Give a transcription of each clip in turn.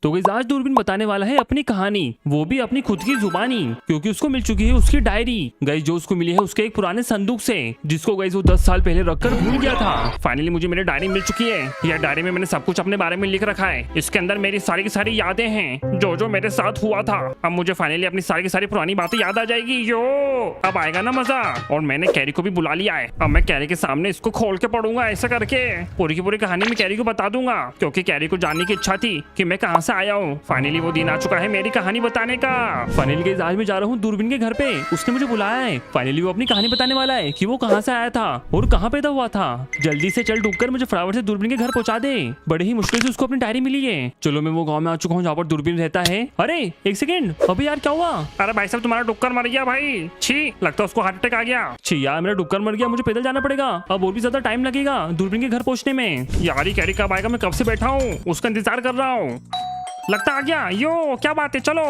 तो गाइस आज दूरबीन बताने वाला है अपनी कहानी, वो भी अपनी खुद की जुबानी, क्योंकि उसको मिल चुकी है उसकी डायरी। गाइस जो उसको मिली है उसके एक पुराने संदूक से, जिसको गाइस वो 10 साल पहले रखकर भूल गया था। फाइनली मुझे मेरी डायरी मिल चुकी है। यह डायरी में मैंने सब कुछ अपने बारे में लिख रखा है। इसके अंदर मेरी सारी की सारी यादें हैं, जो जो मेरे साथ हुआ था। अब मुझे फाइनली अपनी सारी की सारी पुरानी बातें याद आ जाएगी। यो अब आएगा ना मजा। और मैंने कैरी को भी बुला लिया है। अब मैं कैरी के सामने इसको खोल के पढ़ूंगा, ऐसा करके पूरी की पूरी कहानी में कैरी को बता दूंगा, क्योंकि कैरी को जानने की इच्छा थी कि मैं कहाँ से आया हूँ। फाइनली वो दिन आ चुका है मेरी कहानी बताने का। फाइनली गाइस आज मैं जा रहा हूँ दूरबीन के घर पे, उसने मुझे बुलाया है। फाइनली वो अपनी कहानी बताने वाला है कि वो कहाँ से आया था और कहाँ पैदा हुआ था। जल्दी से चल ढूंढकर मुझे फटाफट से दूरबीन के घर पहुंचा दे। बड़े ही मुश्किल से उसको अपनी डायरी मिली है। चलो मैं वो गाँव में आ चुका हूँ जहाँ पर दूरबीन रहता है। अरे एक सेकेंड, अभी यार क्या हुआ? अरे भाई साहब तुम्हारा डुक्कर मर गया भाई। छी, लगता है उसको हार्ट अटैक आ गया। छी यार मेरा डुक्कर मर गया, मुझे पैदल जाना पड़ेगा। अब और भी ज्यादा टाइम लगेगा दूरबीन के घर पहुंचने में। यार ये कैरी कब आएगा? मैं कब से बैठा हूँ, उसका इंतजार कर रहा हूँ। लगता आ गया। यो क्या बात है, चलो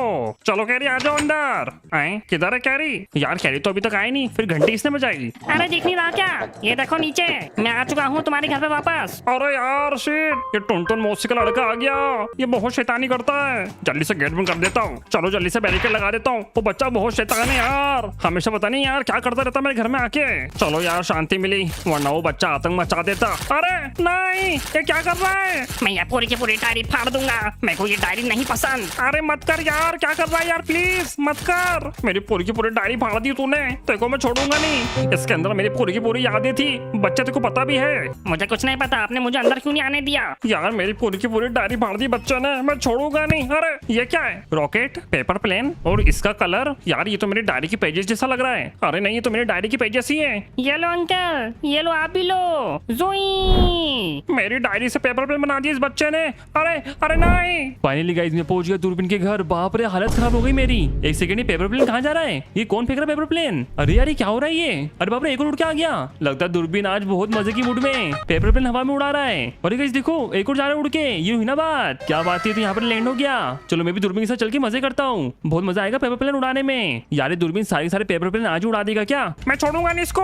चलो कैरी आ जाओ अंदर। आए किधर है कैरी? यार कैरी तो अभी तक आई नहीं, फिर घंटी इसने बजाई। अरे दिख नहीं रहा क्या? ये देखो नीचे, मैं आ चुका हूँ तुम्हारे घर पे वापस। अरे यार शिट, ये टुनटुन मौसी का लड़का आ गया। ये बहुत शैतानी करता है। जल्दी से गेट बंद कर देता हूँ। चलो जल्दी से बैरिकेड लगा देता हूँ। वो बच्चा बहुत शैतान है यार, हमेशा पता नहीं यार क्या करता रहता मेरे घर में आके। चलो यार शांति मिली, वरना वो बच्चा आतंक मचा देता। अरे नहीं, ये क्या कर रहा है? मैं ये पूरी की पूरी डायरी फाड़ दूंगा। मेरे को ये डायरी नहीं पसंद। अरे मत कर यार, क्या कर रहा है यार, प्लीज मत कर। मेरी पूरी की पूरी डायरी फाड़ दी तूने, तेरे को मैं छोड़ूंगा नहीं। इसके अंदर मेरी पूरी की पूरी यादें थी, बच्चे तेरे को पता भी है। मुझे कुछ नहीं पता, आपने मुझे अंदर क्यों नहीं आने दिया? यार मेरी पूरी की पूरी डायरी फाड़ दी बच्चे ने, मैं छोड़ूंगा नहीं। अरे ये क्या है? रॉकेट, पेपर प्लेन और इसका कलर। यार ये तो मेरी डायरी की पेजेस जैसा लग रहा है। अरे नहीं, ये तो मेरी डायरी की पेजेस ही है। ये लो अंकल, ये लो आप भी लो। जोई मेरी डायरी से पेपर प्लेन बना दिया इस बच्चे ने। अरे अरे नहीं। फाइनली गाइस मैं पहुंच गया दूरबीन के घर। बाप रे हालत खराब हो गई मेरी। एक सेकंड, ये पेपर प्लेन कहाँ जा रहा है? ये कौन फेंक रहा है पेपर प्लेन? अरे यार ये क्या हो रहा है ये? अरे बाप रे एक और उड़ के आ गया। लगता है दूरबीन आज बहुत मजे की मूड में पेपर प्लेन हवा में उड़ा रहा है। अरे गाइस देखो एक और जा रहा है उड़ के। ये हुई ना बात, क्या बात है? तो यहाँ पर लैंड हो गया। चलो मैं भी दूरबीन के साथ चल के मजे करता हूँ, बहुत मजा आएगा पेपर प्लेन उड़ाने में। यार दूरबीन सारे पेपर प्लेन आज उड़ा देगा क्या? मैं छोड़ूंगा नहीं इसको।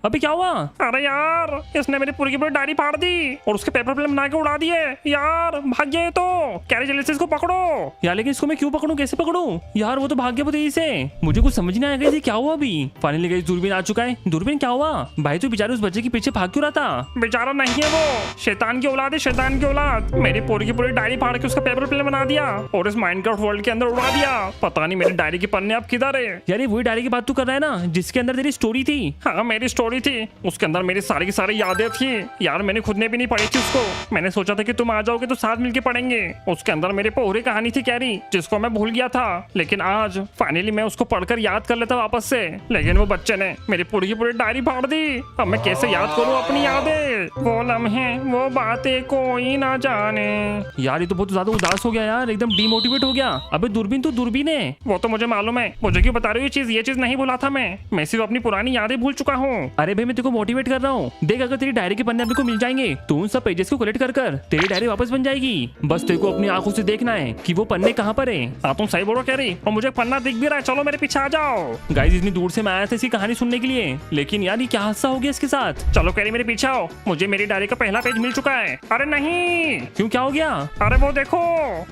अभी क्या हुआ? अरे यार इसने मेरी पूरी की पूरी डायरी फाड़ दी और उसके पेपर प्लेन बना के उड़ा दिए। यार भाग गया तो। कैरी जल्दी से इसको पकड़ो यार। लेकिन इसको मैं क्यों पकड़ूं, कैसे पकड़ूं? यार वो तो भाग गया तेजी से, मुझे कुछ समझ नहीं आया क्या हुआ अभी। फाइनली गाइस दूरबीन आ चुका है। दूरबीन क्या हुआ भाई? तू बेचारे उस बच्चे के पीछे भाग क्यों रहा था? बेचारा नहीं है वो, शैतान की औलाद है, शैतान की औलाद। मेरी पूरी की पूरी डायरी फाड़ के उसका पेपर प्लेन बना दिया और इस माइनक्राफ्ट वर्ल्ड के अंदर उड़ा दिया। पता नहीं मेरी डायरी के पन्ने अब किधर है। यार ये वही डायरी की बात तू कर रहा है ना जिसके अंदर तेरी स्टोरी थी? हाँ मेरी स्टोरी थी, उसके अंदर मेरी सारी की सारी यादें थी। यार मैंने खुद ने भी नहीं पढ़ी थी उसको। मैंने सोचा था कि तुम आ जाओगे तो साथ मिलके पढ़ेंगे। उसके अंदर मेरी पूरी कहानी थी कैरी, जिसको मैं भूल गया था। लेकिन आज फाइनली मैं उसको पढ़कर याद कर लेता वापस से। लेकिन वो बच्चे ने मेरी पूरी की पूरी डायरी फाड़ दी। अब मैं कैसे याद करूं अपनी यादें? वो लम्हे वो बातें कोई ना जाने। यार ये तो बहुत ज्यादा उदास हो गया यार, एकदम डिमोटिवेट हो गया। अबे दूरबीन तो दूरबीन है, वो तो मुझे मालूम है। मुझे क्यों बता रही हो ये चीज नहीं भूला था मैं सिर्फ अपनी पुरानी यादें भूल चुका हूँ। अरे भाई मैं तेरे को मोटिवेट कर रहा हूँ। देख अगर तेरी डायरी के पन्ने अपने को मिल जाएंगे तो उन सब पेजेस को कलेक्ट कर तेरी डायरी वापस बन जाएगी। बस तेरे को अपनी आंखों से देखना है कि वो पन्ने कहाँ पर है। हाँ तुम सही बोलो कैरी, और मुझे पन्ना दिख भी रहा है। चलो मेरे पीछे आ जाओ। गाइस इतनी दूर से मैं आया था इसकी कहानी सुनने के लिए, लेकिन यार ये क्या हादसा हो गया इसके साथ। चलो कैरी मेरे पीछे आओ, मुझे मेरी डायरी का पहला पेज मिल चुका है। अरे नहीं, क्यों क्या हो गया? अरे वो देखो।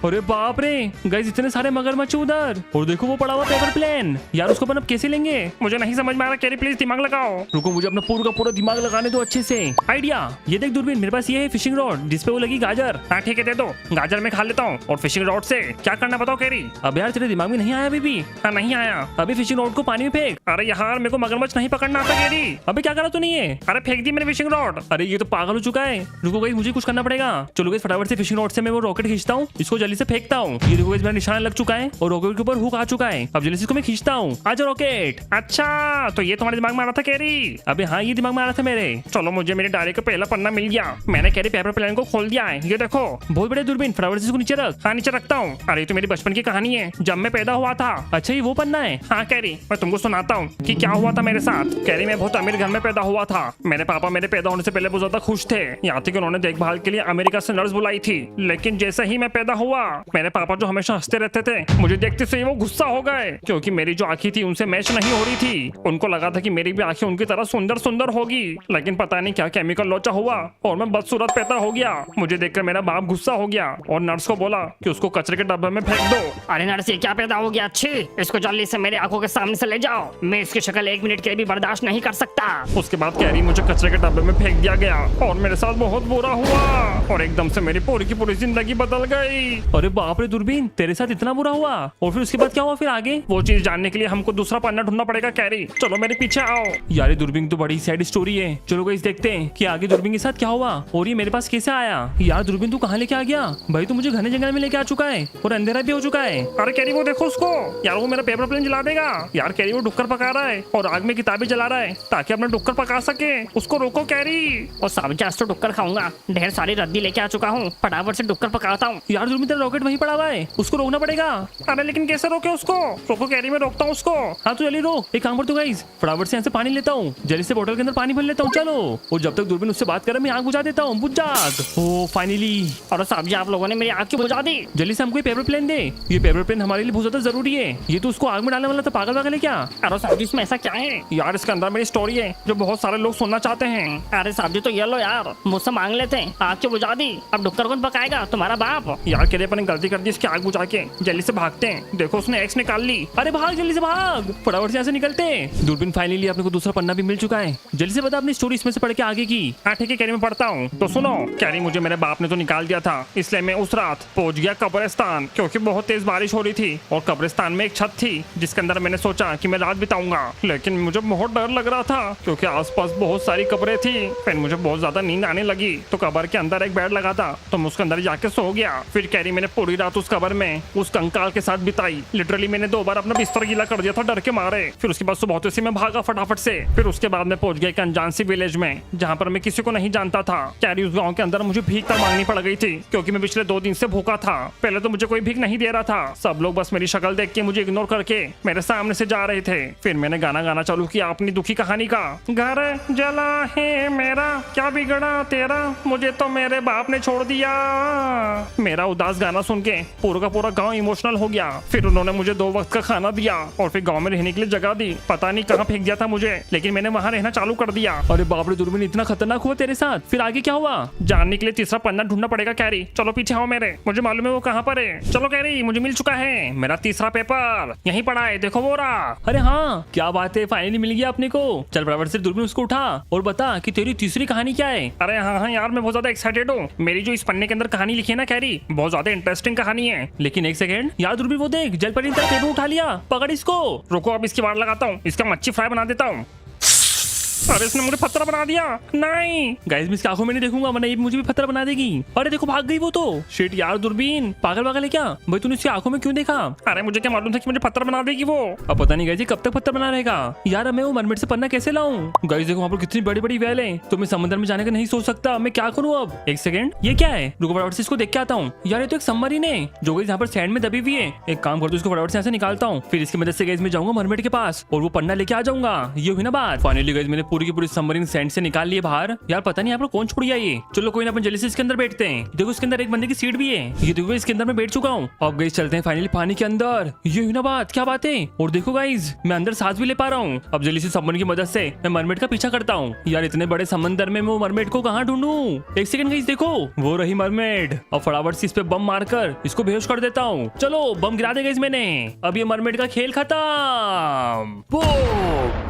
अरे बाप रे गाइस इतने सारे मगरमच्छ उधर, और देखो वो पड़ा हुआ पेपर प्लेन। यार उसको अपन अब कैसे लेंगे? मुझे नहीं समझ में आ रहा कैरी, प्लीज दिमाग लगाओ। रुको मुझे अपना पूरा का पूरा दिमाग लगाने दो अच्छे से। आइडिया, ये देख दूरबीन मेरे पास ये है फिशिंग रॉड जिसपे वो लगी गाजर। हाँ ठीक है दे दो, गाजर मैं खा लेता हूँ। और फिशिंग रॉड से क्या करना बताओ कैरी? अब यार तेरे दिमाग में नहीं आया अभी भी? हाँ नहीं आया। अभी फिशिंग रॉड को पानी में फेंक। अरे यार मेरे को मगरमच्छ नहीं पकड़ना आता कैरी। अबे क्या करा तू? नहीं है? अरे फेंक दी मैंने फिशिंग रॉड। अरे ये तो पागल हो चुका है। रुको गाइस मुझे कुछ करना पड़ेगा। चलो गाइस फटाफट से फिशिंग रॉड से मैं वो रॉकेट खींचता हूँ, इसको जल्दी से फेंकता हूँ। ये देखो गाइस मेरा निशान लग चुका है और रॉकेट के ऊपर हुक आ चुका है। अब जल्दी से इसको मैं खींचता हूँ। आजा रॉकेट। अच्छा तो ये तुम्हारे दिमाग में आ रहा था कैरी? अबे हाँ ये दिमाग में आ रहा था मेरे। चलो मुझे मेरी डायरी का पहला पन्ना मिल गया। मैंने कैरी पेपर प्लेन को खोल दिया है। ये देखो बहुत बड़े दूरबीन, फटाफट से इसको नीचे रख। हाँ नीचे रखता हूँ। अरे तो मेरी बचपन की कहानी है, जब मैं पैदा हुआ था। अच्छा ये वो पन्ना है? हाँ कैरी मैं तुमको सुनाता हूँ कि क्या हुआ था मेरे साथ। कैरी मैं बहुत अमीर घर में पैदा हुआ था। मेरे पापा मेरे पैदा होने से पहले बहुत ज्यादा खुश थे, यहाँ तक कि उन्होंने देखभाल के लिए अमेरिका से नर्स बुलाई थी। लेकिन जैसे ही मैं पैदा हुआ, मेरे पापा जो हमेशा हंसते रहते थे, मुझे देखते से ही वो गुस्सा हो गए, क्योंकि मेरी जो आंखें थी उनसे मैच नहीं हो रही थी। उनको लगा था कि मेरी भी आंखें उनकी तरह सुंदर सुंदर होगी, लेकिन पता नहीं क्या केमिकल लोचा हुआ और मैं बदसूरत पैदा हो गया। मुझे देखकर मेरा बाप गुस्सा हो गया और नर्स को बोला कि उसको कचरे के डब्बे में फेंक दो। अरे नर्स, ये क्या पैदा हो गया? अच्छी, इसको जल्दी से मेरे आंखों के सामने से ले जाओ। मैं इसकी शक्ल 1 मिनट के लिए भी बर्दाश्त नहीं कर सकता। उसके बाद कैरी मुझे कचरे के डब्बे में फेंक दिया गया और मेरे साथ बहुत बुरा हुआ और एकदम से मेरी पूरी की पूरी जिंदगी बदल गई। अरे बाप रे दूरबीन, तेरे साथ इतना बुरा हुआ? और फिर उसके बाद क्या हुआ फिर आगे? वो चीज जानने के लिए हमको दूसरा पन्ना ढूंढना पड़ेगा कैरी, चलो मेरे पीछे आओ। यार दूरबीन तो बड़ी सैड स्टोरी है, चलो गाइस देखते हैं कि आगे दूरबीन के साथ क्या हुआ और ये मेरे पास कैसे आया। यार दूरबीन तू कहाँ लेके आ गया भाई? तू मुझे घने जंगल में लेके आ चुका है और अंधेरा भी हो चुका है। अरे कैरी वो देखो उसको, यार वो मेरा पेपर प्लेन जला देगा। यार कैरी वो डुक्कर पका रहा है और आग में किताबें जला रहा है ताकि अपना डुक्कर पका सके। उसको रोको कैरी। और सब्जी आज तो डुक्कर खाऊंगा, ढेर सारी रद्दी लेके आ चुका हूँ, फटाफट से डुक्कर पकाता हूँ। यार दूरबीन तेरा रॉकेट वहीं पड़ा हुआ है, उसको रोकना पड़ेगा। अरे लेकिन कैसे रोके उसको? रोको कैरी, मैं रोकता हूँ उसको। हाँ तो जल्दी रो, एक काम कर तू गाइस, फटाफट से यहाँ से पानी लेता हूँ, जल्दी से बोतल के अंदर पानी भर लेता हूँ। चलो, और जब तक दूरबीन उससे बात करे मैं आग बुझा देता हूँ। बुझ जाग। ओ फाइनली। और सब्जी आप लोगों ने मेरी आग क्यों बुझा दी? जल्दी से हमको ये पेपर प्लेन दे, ये पेपर प्लेन हमारे लिए बहुत ज्यादा जरूरी है। ये तो उसको आग में डालने वाला था, पागल पागल है क्या? अरे सब्जी, इसमें ऐसा क्या है? यार इसके अंदर मेरी स्टोरी है जो बहुत सारे लोग सुनना चाहते हैं। अरे सब्जी तो ये लो यार, मुझसे मांग लेते हैं, आग क्यों बुझा दी? अब डुक्कर कौन पकाएगा? तुम्हारा बाप। यार कैरी अपन ने गलती कर दी इसकी आग बुझा के, जल्दी से भागते हैं। देखो उसने एक्स निकाल ली। अरे भाग, जल्दी से भाग, फटाफट से यहाँ से निकलते हैं। दूरबीन फाइनली अपने को दूसरा पन्ना भी मिल चुका है, जल्दी से बता अपनी स्टोरी इसमें से पढ़ के आगे की। हाँ ठीक है कैरी, मैं पढ़ता हूँ। तो सुनो कैरी, मुझे मेरे बाप ने तो निकाल दिया था, इसलिए मैं उस रात पहुंच गया कब्रिस्तान, क्योंकि बहुत तेज बारिश हो रही थी और कब्रिस्तान में एक छत थी जिसके अंदर मैंने सोचा कि मैं रात बिताऊंगा। लेकिन मुझे बहुत डर लग रहा था क्योंकि आसपास बहुत सारी कब्रें थी। फिर मुझे बहुत ज्यादा नींद आने लगी तो कब्र के अंदर एक बेड लगा था तो मैं उसके अंदर जाके सो गया। फिर कैरी मैंने पूरी रात उस कब्र में उस कंकाल के साथ बिताई। लिटरली मैंने 2 बार अपना बिस्तर गीला कर दिया था डर के मारे। फिर उसके बाद सुबह होते से मैं भागा फटाफट से। फिर उसके बाद मैं पहुंच गया एक अनजान सी विलेज में जहाँ पर मैं किसी को नहीं जानता था। कैरी उस गाँव के अंदर मुझे भीख तक मांगनी पड़ गई थी क्योंकि मैं पिछले 2 दिन से भूखा था। पहले तो मुझे कोई भीख नहीं दे रहा था, सब लोग बस मेरी शक्ल देख के मुझे इग्नोर करके मेरे सामने से जा रहे थे। फिर मैंने गाना गाना चालू किया अपनी दुखी कहानी का। घर जला है मेरा, क्या बिगड़ा तेरा, मुझे तो मेरे बाप ने छोड़ दिया। मेरा उदास गाना सुन के पूरा का पूरा गांव इमोशनल हो गया। फिर उन्होंने मुझे 2 वक्त का खाना दिया और फिर गांव में रहने के लिए जगह दी। पता नहीं कहाँ फेंक दिया था मुझे, लेकिन मैंने वहाँ रहना चालू कर दिया। अरे बाप रे दूरबीन, इतना खतरनाक हुआ तेरे साथ? फिर आगे क्या हुआ? जानने के लिए तीसरा पन्ना ढूंढना पड़ेगा कैरी, चलो पीछे आओ मेरे, मुझे मालूम है वो कहाँ पर है। चलो कैरी, मुझे मिल चुका है मेरा तीसरा पेपर, यहीं पड़ा है, देखो वो रहा। अरे हाँ क्या बात है, फाइनली मिल गया अपने को। चल बराबर से दूरबीन उसको उठा और बता कि तेरी तीसरी कहानी क्या है। अरे हाँ यार, मैं बहुत ज्यादा एक्साइटेड हूँ। मेरी जो इस पन्ने के अंदर कहानी लिखी है ना कैरी, बहुत ज्यादा इंटरेस्टिंग कहानी है। लेकिन एक सेकंड यार दूरबीन, वो देख जलपरी ने तेरा पेपर उठा लिया, पकड़ इसको। रुको अब इसकी वाड़ लगाता हूँ, इसका मच्छी फ्राई बना देता हूँ। अरे इसने मुझे पत्थर बना दिया। नहीं गाइस, मैं इसकी आंखों में नहीं देखूंगा वरना ये भी मुझे भी पत्थर बना देगी। अरे देखो भाग गई वो तो। शिट यार दूरबीन, पागल पागल है क्या भाई? तूने इसकी आंखों में क्यों देखा? अरे मुझे क्या मालूम था कि मुझे पत्थर बना देगी वो। अब पता नहीं गाइस कब तक पत्थर बना रहेगा। यार मैं वो मरमेड से पन्ना कैसे लाऊं? गाइस देखो वहाँ पर कितनी बड़ी बड़ी वेल है, तो मैं समुद्र में जाने का नहीं सोच सकता। मैं क्या करूँ अब? एक सेकंड, ये क्या है? रुको फटाफट से इसको देख के आता हूँ। यार ये तो एक सबमरीन है जो गाइस यहाँ पर सैंड में दबी हुई है। एक काम करता हूँ, इसको फटाफट से यहाँ से निकालता हूँ, फिर इसकी मदद से गाइस मैं जाऊंगा मरमेड के पास और वो पन्ना लेके आ जाऊंगा। ये हुई ना बात। फाइनली गाइस मैंने पूरी की पूरी सबमरीन सैंड से निकाल लिए बाहर। यार पता नहीं यहाँ पर कौन छोड़ गया ये। चलो कोई ना, अपन जल्दी से इसके अंदर बैठते हैं। देखो इसके अंदर एक बंदे की सीट भी है, ये देखो इसके अंदर मैं बैठ चुका हूँ। अब गाइस चलते हैं फाइनली पानी के अंदर। ये हुई ना बात, क्या बात है? और देखो गाइस मैं अंदर सांस भी ले पा रहा हूँ। अब जल्दी से सबमरीन की मदद से मैं मरमेड का पीछा करता हूँ। यार इतने बड़े समंदर में मैं वो मरमेड को कहाँ ढूंढूं? एक सेकंड गाइस, देखो वो रही मरमेड। अब फटाफट से इस पे बम मारकर इसको बेहोश कर देता हूँ। चलो बम गिरा दे गाइस मैंने। अब ये मरमेड का खेल खत्म।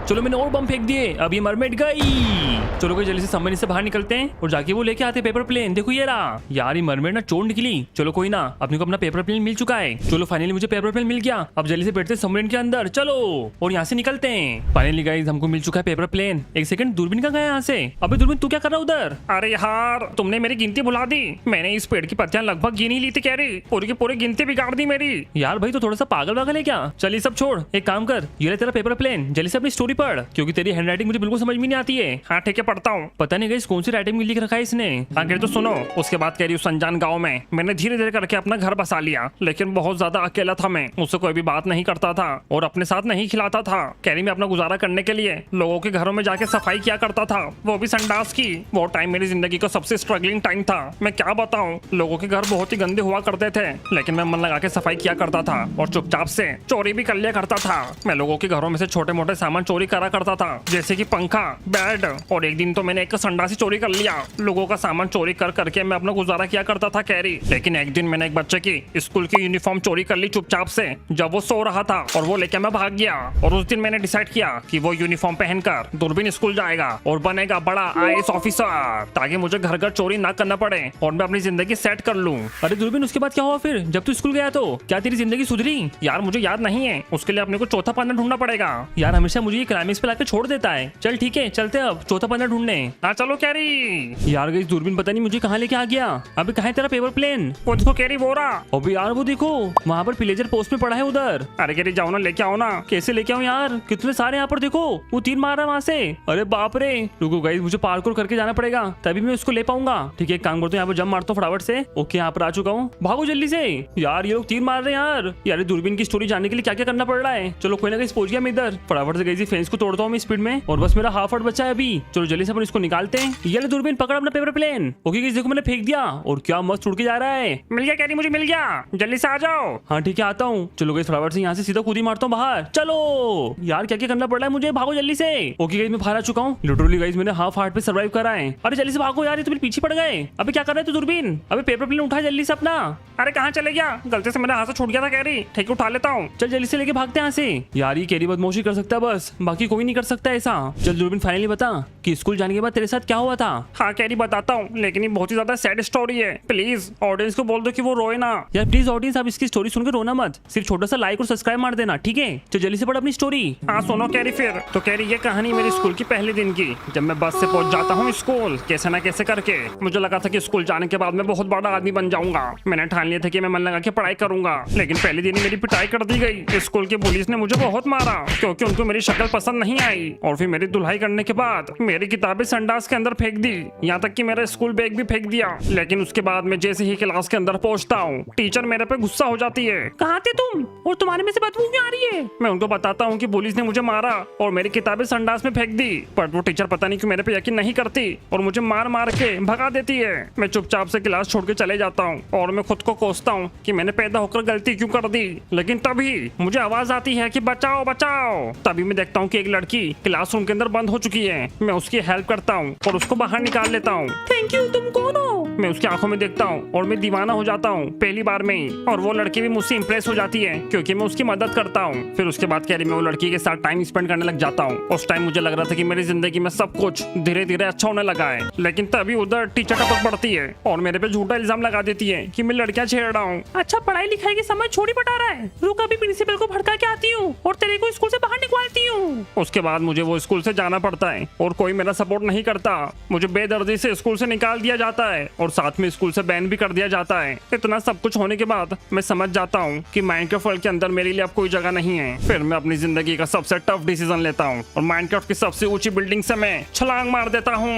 चलो मैंने और बम फेंक दिए, अब ये मरमेड गई। चलो कोई जल्दी से सबमरीन से बाहर निकलते हैं और जाके वो लेके आते पेपर प्लेन। देखो ये रहा। यार ये मरमेड ना चोर निकली। चलो कोई ना, अपने को अपना पेपर प्लेन मिल चुका है। चलो फाइनली मुझे पेपर प्लेन मिल गया। अब जल्दी से बैठते हैं सबमरीन के अंदर, चलो और यहाँ से निकलते हैं। फाइनली गाइस हमको मिल चुका है पेपर प्लेन। एक सेकंड, दूरबीन कहाँ गया यहाँ से? अबे दूरबीन तू क्या कर रहा है उधर? अरे यार तुमने मेरी गिनती भुला दी। मैंने इस पेड़ की पत्तियां लगभग गिन ही ली थी कैरी, पूरी की पूरी गिनती बिगाड़ दी मेरी। यार भाई तो थोड़ा सा पागल वागल है क्या? चलिए सब छोड़, एक काम कर, ये ले तेरा पेपर प्लेन, जल्दी से अपनी स्टोरी पढ़ क्योंकि तेरी हैंडराइटिंग मुझे बिल्कुल समझ में नहीं आती है। हाँ ठीक है पढ़ता हूँ। पता नहीं गाइस कौन सी राइटिंग में लिख रखा है इसने। आखिर तो सुनो। उसके बाद कह रही उस अनजान गांव में मैंने धीरे धीरे करके अपना घर बसा लिया, लेकिन बहुत ज्यादा अकेला था मैं। मुझसे कोई भी बात नहीं करता था और अपने साथ नहीं खिलाता था। कैरी में अपना गुजारा करने के लिए लोगों के घरों में जाके सफाई किया करता था, वो भी संडास की। वो टाइम मेरी जिंदगी का सबसे स्ट्रगलिंग टाइम था। मैं क्या बताऊं, लोगों के घर बहुत ही गंदे हुआ करते थे, लेकिन मैं मन लगा के सफाई किया करता था और चुपचाप से चोरी भी कर लिया करता था। मैं लोगों के घरों में से छोटे मोटे सामान चोरी करा करता था, जैसे कि पंखा, बेड, और एक दिन तो मैंने एक संडासी चोरी कर लिया। लोगों का सामान चोरी कर करके मैं अपना गुजारा किया करता था कैरी। लेकिन एक दिन मैंने एक बच्चे की स्कूल की यूनिफॉर्म चोरी कर ली चुपचाप से, जब वो सो रहा था, और वो लेके मैं भाग गया। और उस दिन मैंने डिसाइड किया कि वो यूनिफॉर्म पहनकर दूरबीन स्कूल जाएगा और बनेगा बड़ा IAS ऑफिसर, ताकि मुझे घर घर चोरी ना करना पड़े और मैं अपनी जिंदगी सेट कर लूं। अरे दूरबीन, उसके बाद क्या हुआ फिर जब तू स्कूल गया? तो क्या तेरी जिंदगी सुधरी? यार मुझे याद नहीं है, उसके लिए अपने को चौथा पन्ना ढूंढना पड़ेगा। यार हमेशा मुझे ये क्लाइमेक्स पे लाके छोड़ देता है। चल ठीक है, चलते अब चौथा पन्ना ढूंढने। हाँ चलो कैरी। यार गई दूरबीन पता नहीं मुझे कहाँ लेके आ गया। अभी कहाँ है तेरा पेपर प्लेन? वो देखो कैरी, वो रहा। अबे यार वो देखो, वहाँ पर पिलेजर पोस्ट में पड़ा है उधर। अरे कैरी जाओ ना, लेके आओ ना। कैसे लेके आओ यार, कितने सारे यहाँ पर देखो, वो तीर मार रहा है वहाँ से। अरे बाप रे, रुको गाइस, मुझे पार्कोर करके जाना पड़ेगा तभी मैं उसको ले पाऊंगा। ठीक है, एक काम करता हूँ, यहाँ पर जंप मारता हूँ फटाफट से। ओके, यहाँ पर आ चुका हूँ, भागो जल्दी से। यार ये लोग तीर मार रहे हैं यार। यार दूरबीन की स्टोरी जानने के लिए क्या क्या करना पड़ रहा है। चलो कोई ना कहीं पहुंच गया मैं इधर। फटाफट से गई फेंस को तोड़ता हूँ मैं स्पीड में, और बस मेरा हाफ हार्ट बचा है अभी। चलो जल्दी से अपन इसको निकालते हैं। ये ले दूरबीन, पकड़ अपना पेपर प्लेन। ओके गाइस देखो, मैंने फेंक दिया और क्या मस्त उड़ के जा रहा है। मिल गया कैरी, मुझे मिल गया, जल्दी से आ जाओ। हाँ ठीक है, आता हूँ। चलो गाइस फटाफट से यहाँ से सीधा कूदी मारता हूँ बाहर। चलो यार क्या क्या करना पड़ रहा है मुझे, भागो जल्दी से। ओके गाइस मैं बाहर आ चुका हूँ। लिटरली गाइस मैंने हाफ हार्ट पे सर्वाइव करा है। अरे जल्दी से भागो यार, ये तो मेरे पीछे पड़ गए। अबे क्या कर रहे थे दूरबीन? अबे पेपर प्लेन उठा जल्दी से अपना। अरे कहाँ चले गया? गलती से मेरे हाथ से छूट गया था कैरी। ठीक है उठा लेता हूँ। चल जल्दी से लेके भागते हैं यहाँ से। यार ये कैरी बदमाशी कर सकता है बस, बाकी कोई नहीं कर सकता ऐसा। चल दूरबीन फाइनली बता कि स्कूल जाने के बाद तेरे साथ क्या हुआ था। हाँ कैरी बताता हूँ, लेकिन ये बहुत ही ज्यादा सैड स्टोरी है। प्लीज ऑडियंस को बोल दो कि वो रोए ना। यार प्लीज ऑडियंस, आप इसकी स्टोरी सुनकर रोना मत, सिर्फ छोटा सा लाइक और सब्सक्राइब मार देना, ठीक है? चल जल्दी से पढ़ अपनी स्टोरी। हाँ सुनो कैरी फिर। तो कैरी ये कहानी मेरी स्कूल की पहले दिन की, जब मैं बस से पहुंच जाता हूँ स्कूल कैसे ना कैसे करके। मुझे लगा था कि स्कूल जाने के बाद मैं बहुत बड़ा आदमी बन जाऊंगा। मैंने ठान लिया था कि मैं मन लगा के पढ़ाई करूंगा, लेकिन पहले दिन ही मेरी पिटाई कर दी गई। स्कूल के पुलिस ने मुझे बहुत मारा क्योंकि उनको मेरी शक्ल पसंद नहीं आई, और फिर मेरी धुलाई करने के बाद मेरी किताबें संडास के अंदर फेंक दी, यहाँ तक कि मेरा स्कूल बैग भी फेंक दिया। लेकिन उसके बाद मैं जैसे ही क्लास के अंदर पहुंचता हूँ, टीचर मेरे पे गुस्सा हो जाती है। कहाँ थे तुम और तुम्हारे में से बदबू क्यों आ रही है? मैं उनको बताता हूँ कि पुलिस ने मुझे मारा और मेरी किताबें संडास में फेंक दी, पर वो टीचर पता नहीं क्यों मेरे पे यकीन नहीं करती और मुझे मार मार के भगा देती है। मैं चुपचाप से क्लास छोड़ के चले जाता हूँ और मैं खुद को कोसता हूँ कि मैंने पैदा होकर गलती क्यों कर दी। लेकिन तभी मुझे आवाज आती है कि बचाओ बचाओ। तभी मैं देखता हूँ कि एक लड़की क्लासरूम के अंदर बंद हो चुकी है। मैं उसकी हेल्प करता हूँ और उसको बाहर निकाल लेता हूँ। थैंक यू, तुम कौन हो? मैं उसकी आंखों में देखता हूँ और मैं दीवाना हो जाता हूँ पहली बार में ही, और वो लड़की भी मुझसे इंप्रेस हो जाती है क्योंकि मैं उसकी मदद करता हूँ। फिर उसके बाद कैरी मैं वो लड़की के साथ टाइम स्पेंड करने लग जाता हूँ। उस टाइम मुझे लग रहा था कि मेरी जिंदगी में सब कुछ धीरे धीरे अच्छा होने लगा है, लेकिन तभी उधर टीचर टपक पड़ती है और मेरे पे झूठा इल्जाम लगा देती है कि मैं लड़कियां छेड़ रहा हूँ। अच्छा पढ़ाई लिखाई की समझ छोड़ी पटा रहा है, रुक अभी प्रिंसिपल को भड़का के आती हूँ और तेरे को स्कूल से बाहर निकालती हूँ। उसके बाद मुझे वो स्कूल से जाना पड़ता है और कोई मेरा सपोर्ट नहीं करता। मुझे बेदर्दी से स्कूल से निकाल दिया जाता है और साथ में स्कूल से बैन भी कर दिया जाता है। इतना सब कुछ होने के बाद मैं समझ जाता हूँ कि माइनक्राफ्ट वर्ल्ड के अंदर मेरे लिए अब कोई जगह नहीं है। फिर मैं अपनी जिंदगी का सबसे टफ डिसीजन लेता हूँ और माइनक्राफ्ट की सबसे ऊंची बिल्डिंग से मैं छलांग मार देता हूँ।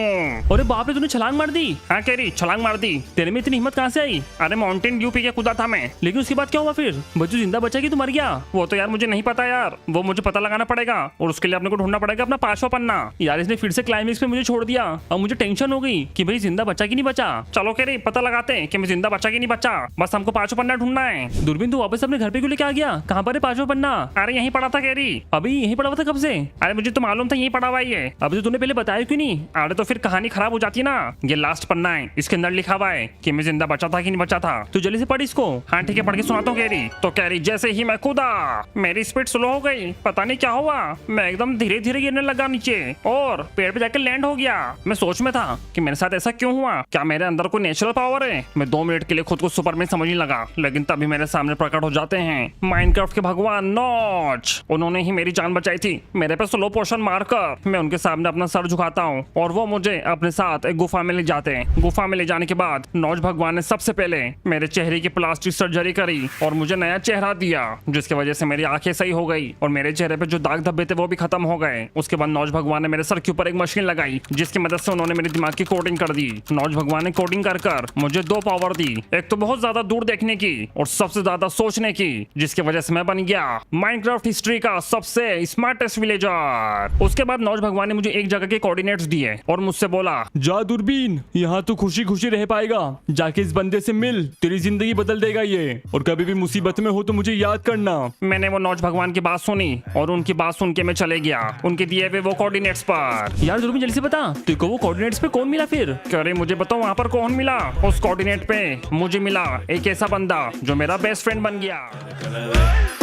अरे बाप रे, तूने छलांग मार दी? हाँ कैरी छलांग मार दी। तेरे में इतनी हिम्मत कहाँ से आई? अरे माउंटेन ड्यू पी के कूदा था मैं। लेकिन उसके बाद क्या हुआ फिर? बच्चू जिंदा बचा कि तू मर गया? वो तो यार मुझे नहीं पता यार, वो मुझे पता लगाना पड़ेगा और उसके लिए अपने को ढूंढना पड़ेगा अपना 5वां पन्ना। यार इसने फिर से क्लाइमेक्स पे मुझे छोड़ दिया और मुझे टेंशन हो गई कि भाई जिंदा बचा कि नहीं बचा। चलो कैरी पता लगाते हैं कि मैं जिंदा बचा कि नहीं बचा, बस हमको 5वां पन्ना ढूंढना है। दूरबीन तू वापस अपने घर पे क्यों लेके आ गया? कहाँ पर है 5वां पन्ना? अरे यहीं पड़ा था कैरी। अभी यहीं पड़ा हुआ था कब से? अरे मुझे तो मालूम था यहीं पड़ा हुआ है। अभी तो तूने पहले बताया क्यों नहीं? अरे तो फिर कहानी खराब हो जाती है ना। ये लास्ट पन्ना है, इसके अंदर लिखा हुआ है कि मैं जिंदा बचा था कि नहीं बचा था। तू जल्दी से पढ़ इसको। हाँ ठीक है पढ़ के सुनाता हूँ कैरी। तो कैरी जैसे ही मैं कूदा मेरी स्पीड स्लो हो गई, पता नहीं क्या हुआ, मैं एकदम धीरे धीरे गिरने लगा नीचे और पेड़ पे जाकर लैंड हो गया। मैं सोच में था कि मेरे साथ ऐसा क्यों हुआ, क्या मेरे अंदर कोई नेचुरल पावर है? मैं 2 मिनट के लिए खुद को सुपरमैन समझने लगा, लेकिन तभी मेरे सामने प्रकट हो जाते हैं माइनक्राफ्ट के भगवान नॉच। उन्होंने ही मेरी जान बचाई थी। मेरे पे स्लो पोशन मारकर मैं उनके सामने अपना सर झुकाता हूँ और वो मुझे अपने साथ एक गुफा में ले जाते हैं। गुफा में ले जाने के बाद नॉच भगवान ने सबसे पहले मेरे चेहरे की प्लास्टिक सर्जरी करी और मुझे नया चेहरा दिया, जिसकी वजह से मेरी आंखें सही हो गई और मेरे चेहरे पे जो दाग धब्बे थे वो भी खत्म हो गए। उसके बाद नॉच भगवान ने मेरे सर के ऊपर एक मशीन लगाई जिसकी मदद से उन्होंने मेरे दिमाग की कोडिंग कर दी। नॉच भगवान ने कोडिंग कर मुझे 2 पावर दी, एक तो बहुत ज्यादा दूर देखने की और सबसे ज्यादा सोचने की, जिसकी वजह से मैं बन गया माइनक्राफ्ट हिस्ट्री का सबसे स्मार्टेस्ट विलेजर। उसके बाद नॉच भगवान ने मुझे एक जगह के कोऑर्डिनेट्स दिए और मुझसे बोला, जा दूरबीन, यहाँ तू खुशी खुशी रह पाएगा, जाके इस बंदे से मिल, तेरी जिंदगी बदल देगा ये, और कभी भी मुसीबत में हो तो मुझे याद करना। मैंने वो नॉच भगवान की बात सुनी और उनकी बात सुन के मैं में चले गया उनके दिए हुए वो कोऑर्डिनेट्स पर। यार दूरबीन जल्दी से बता, तेरे को वो कोऑर्डिनेट्स पे कौन मिला फिर? अरे मुझे बताओ वहाँ पर कौन मिला। उस कोऑर्डिनेट पे मुझे मिला एक ऐसा बंदा जो मेरा बेस्ट फ्रेंड बन गया।